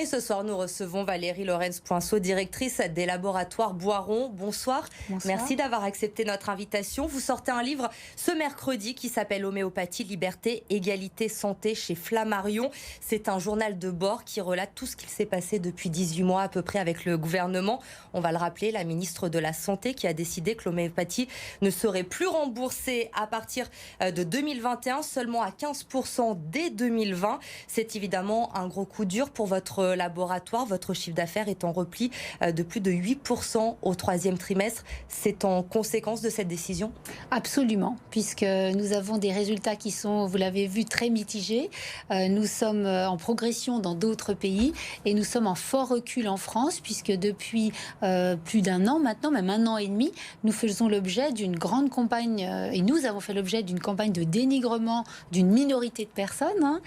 Et ce soir, nous recevons Valérie Lorenz-Poinceau, directrice des laboratoires Boiron. Bonsoir. Bonsoir. Merci d'avoir accepté notre invitation. Vous sortez un livre ce mercredi qui s'appelle Homéopathie, liberté, égalité, santé chez Flammarion. C'est un journal de bord qui relate tout ce qui s'est passé depuis 18 mois à peu près avec le gouvernement. On va le rappeler, la ministre de la Santé qui a décidé que l'homéopathie ne serait plus remboursée à partir de 2021, seulement à 15% dès 2020. C'est évidemment un gros coup dur pour votre laboratoire. Votre chiffre d'affaires est en repli de plus de 8% au troisième trimestre. C'est en conséquence de cette décision ? Absolument, puisque nous avons des résultats qui sont, vous l'avez vu, très mitigés. Nous sommes en progression dans d'autres pays et nous sommes en fort recul en France, puisque depuis plus d'un an maintenant, même un an et demi, nous faisons l'objet d'une grande campagne, et nous avons fait l'objet d'une campagne de dénigrement d'une minorité de personnes.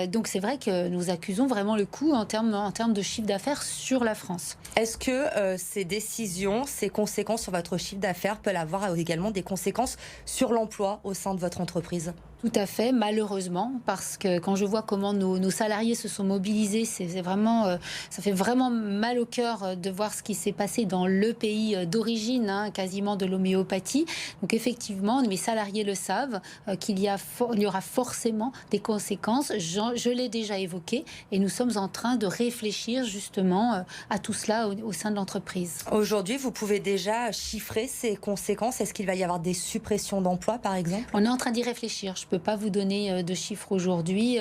Donc c'est vrai que nous accusons vraiment le coup en termes de chiffre d'affaires sur la France. Est-ce que ces décisions, ces conséquences sur votre chiffre d'affaires peuvent avoir également des conséquences sur l'emploi au sein de votre entreprise ? Tout à fait, malheureusement, parce que quand je vois comment nos salariés se sont mobilisés, c'est vraiment, ça fait vraiment mal au cœur de voir ce qui s'est passé dans le pays d'origine, quasiment de l'homéopathie. Donc effectivement, mes salariés le savent, qu'il y aura forcément des conséquences. Je l'ai déjà évoqué et nous sommes en train de réfléchir justement à tout cela au sein de l'entreprise. Aujourd'hui, vous pouvez déjà chiffrer ces conséquences. Est-ce qu'il va y avoir des suppressions d'emplois, par exemple ? On est en train d'y réfléchir. Je ne peux pas vous donner de chiffres aujourd'hui.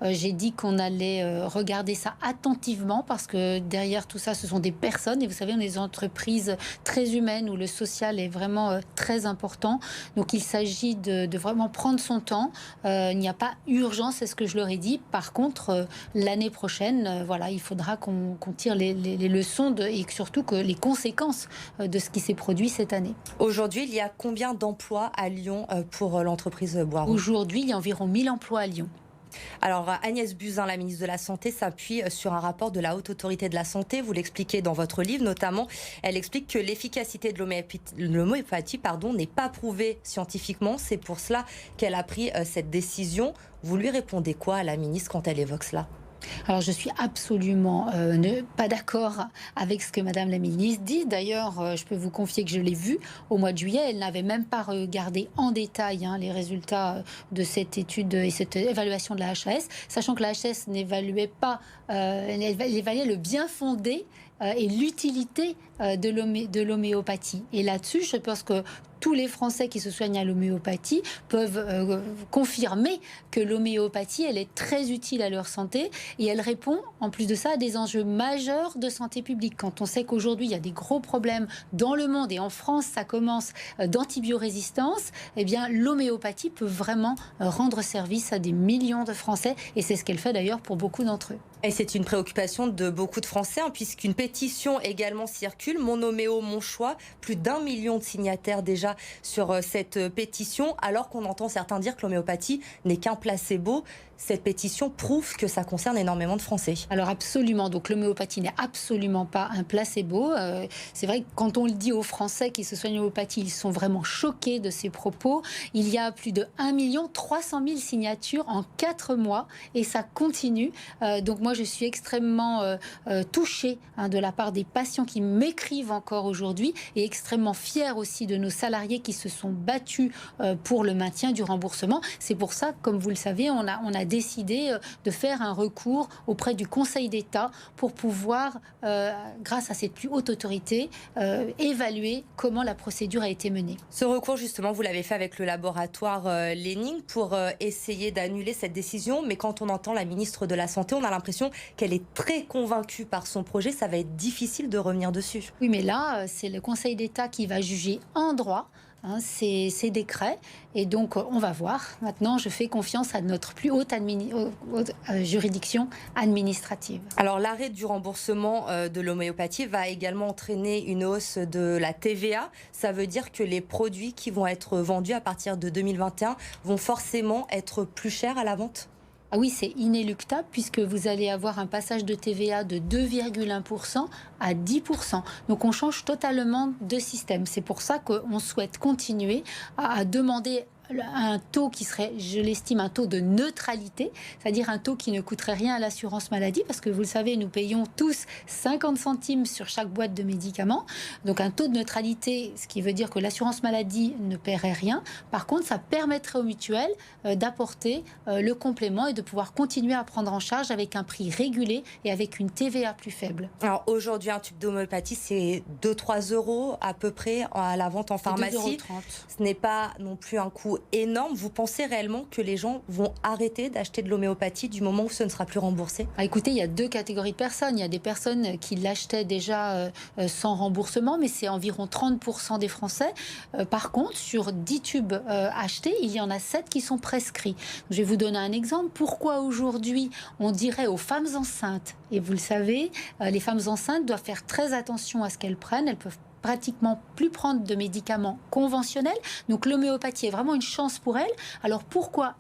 J'ai dit qu'on allait regarder ça attentivement parce que derrière tout ça, ce sont des personnes. Et vous savez, on est des entreprises très humaines où le social est vraiment très important. Donc, il s'agit de vraiment prendre son temps. Il n'y a pas urgence, c'est ce que je leur ai dit. Par contre, l'année prochaine, voilà, il faudra qu'on tire les leçons et surtout que les conséquences de ce qui s'est produit cette année. Aujourd'hui, il y a combien d'emplois à Lyon pour l'entreprise Boiron ? Aujourd'hui, il y a environ 1000 emplois à Lyon. Alors Agnès Buzyn, la ministre de la Santé, s'appuie sur un rapport de la Haute Autorité de la Santé. Vous l'expliquez dans votre livre notamment. Elle explique que l'efficacité de l'homéopathie n'est pas prouvée scientifiquement. C'est pour cela qu'elle a pris cette décision. Vous lui répondez quoi à la ministre quand elle évoque cela ? Alors, je suis absolument pas d'accord avec ce que Madame la ministre dit. D'ailleurs, je peux vous confier que je l'ai vue au mois de juillet. Elle n'avait même pas regardé en détail les résultats de cette étude et cette évaluation de la HAS, sachant que la HAS n'évaluait pas, elle évaluait le bien fondé et l'utilité de l'homéopathie. Et là-dessus, je pense que tous les Français qui se soignent à l'homéopathie peuvent confirmer que l'homéopathie, elle est très utile à leur santé et elle répond, en plus de ça, à des enjeux majeurs de santé publique. Quand on sait qu'aujourd'hui, il y a des gros problèmes dans le monde et en France, ça commence d'antibiorésistance, eh bien, l'homéopathie peut vraiment rendre service à des millions de Français et c'est ce qu'elle fait d'ailleurs pour beaucoup d'entre eux. Et c'est une préoccupation de beaucoup de Français, puisqu'une pétition également circule, Mon Homéo, mon choix. Plus d'1 million de signataires déjà sur cette pétition, alors qu'on entend certains dire que l'homéopathie n'est qu'un placebo. Cette pétition prouve que ça concerne énormément de Français. Alors absolument, donc l'homéopathie n'est absolument pas un placebo. C'est vrai que quand on le dit aux Français qui se soignent l'homéopathie, ils sont vraiment choqués de ces propos. Il y a plus de 1 300 000 signatures en 4 mois et ça continue. Donc moi je suis extrêmement touchée de la part des patients qui m'écrivent encore aujourd'hui et extrêmement fière aussi de nos salariés qui se sont battus pour le maintien du remboursement. C'est pour ça, comme vous le savez, on a décidé de faire un recours auprès du Conseil d'État pour pouvoir, grâce à cette plus haute autorité, évaluer comment la procédure a été menée. Ce recours, justement, vous l'avez fait avec le laboratoire Lenning pour essayer d'annuler cette décision. Mais quand on entend la ministre de la Santé, on a l'impression qu'elle est très convaincue par son projet. Ça va être difficile de revenir dessus. Oui, mais là, c'est le Conseil d'État qui va juger en droit ces décrets. Et donc, on va voir. Maintenant, je fais confiance à notre plus haute juridiction administrative. Alors, l'arrêt du remboursement de l'homéopathie va également entraîner une hausse de la TVA. Ça veut dire que les produits qui vont être vendus à partir de 2021 vont forcément être plus chers à la vente ? Ah oui, c'est inéluctable puisque vous allez avoir un passage de TVA de 2,1% à 10%. Donc on change totalement de système. C'est pour ça qu'on souhaite continuer à demander un taux qui serait, je l'estime, un taux de neutralité, c'est-à-dire un taux qui ne coûterait rien à l'assurance maladie, parce que vous le savez, nous payons tous 50 centimes sur chaque boîte de médicaments. Donc un taux de neutralité, ce qui veut dire que l'assurance maladie ne paierait rien. Par contre, ça permettrait aux mutuelles d'apporter le complément et de pouvoir continuer à prendre en charge avec un prix régulé et avec une TVA plus faible. Alors aujourd'hui, un tube d'homéopathie, c'est 2-3 euros à peu près à la vente en pharmacie. 2,30 €. Ce n'est pas non plus un coût énorme. Vous pensez réellement que les gens vont arrêter d'acheter de l'homéopathie du moment où ce ne sera plus remboursé? Écoutez, il y a deux catégories de personnes. Il y a des personnes qui l'achetaient déjà sans remboursement, mais c'est environ 30% des Français. Par contre, sur 10 tubes achetés, il y en a 7 qui sont prescrits. Je vais vous donner un exemple. Pourquoi aujourd'hui on dirait aux femmes enceintes, et vous le savez, les femmes enceintes doivent faire très attention à ce qu'elles prennent. Elles peuvent pratiquement plus prendre de médicaments conventionnels. Donc l'homéopathie est vraiment une chance pour elles. Alors pourquoi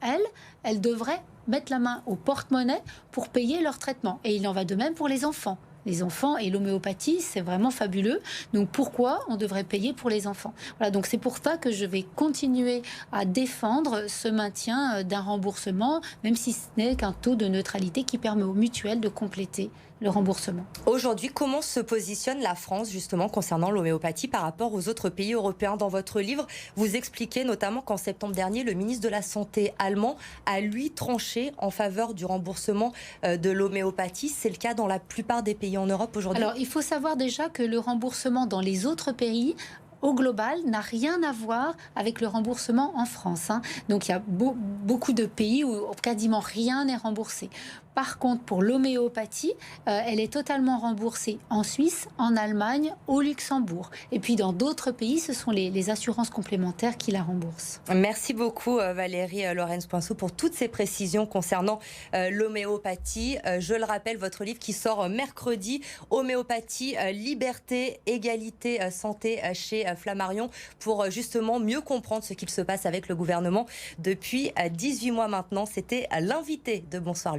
elles devraient mettre la main au porte-monnaie pour payer leur traitement? Et il en va de même pour les enfants. Les enfants et l'homéopathie, c'est vraiment fabuleux. Donc pourquoi on devrait payer pour les enfants? Voilà, donc c'est pour ça que je vais continuer à défendre ce maintien d'un remboursement, même si ce n'est qu'un taux de neutralité qui permet aux mutuelles de compléter le remboursement. Aujourd'hui, comment se positionne la France justement concernant l'homéopathie par rapport aux autres pays européens? Dans votre livre, vous expliquez notamment qu'en septembre dernier, le ministre de la Santé allemand a lui tranché en faveur du remboursement de l'homéopathie. C'est le cas dans la plupart des pays en Europe aujourd'hui? Alors, il faut savoir déjà que le remboursement dans les autres pays au global, n'a rien à voir avec le remboursement en France. Donc, il y a beaucoup de pays où quasiment rien n'est remboursé. Par contre, pour l'homéopathie, elle est totalement remboursée en Suisse, en Allemagne, au Luxembourg. Et puis, dans d'autres pays, ce sont les assurances complémentaires qui la remboursent. Merci beaucoup, Valérie Lorenz-Poinceau, pour toutes ces précisions concernant l'homéopathie. Je le rappelle, votre livre qui sort mercredi, Homéopathie, liberté, égalité, santé, chez Flammarion, pour justement mieux comprendre ce qu'il se passe avec le gouvernement depuis 18 mois maintenant. C'était l'invité de Bonsoir Lyon.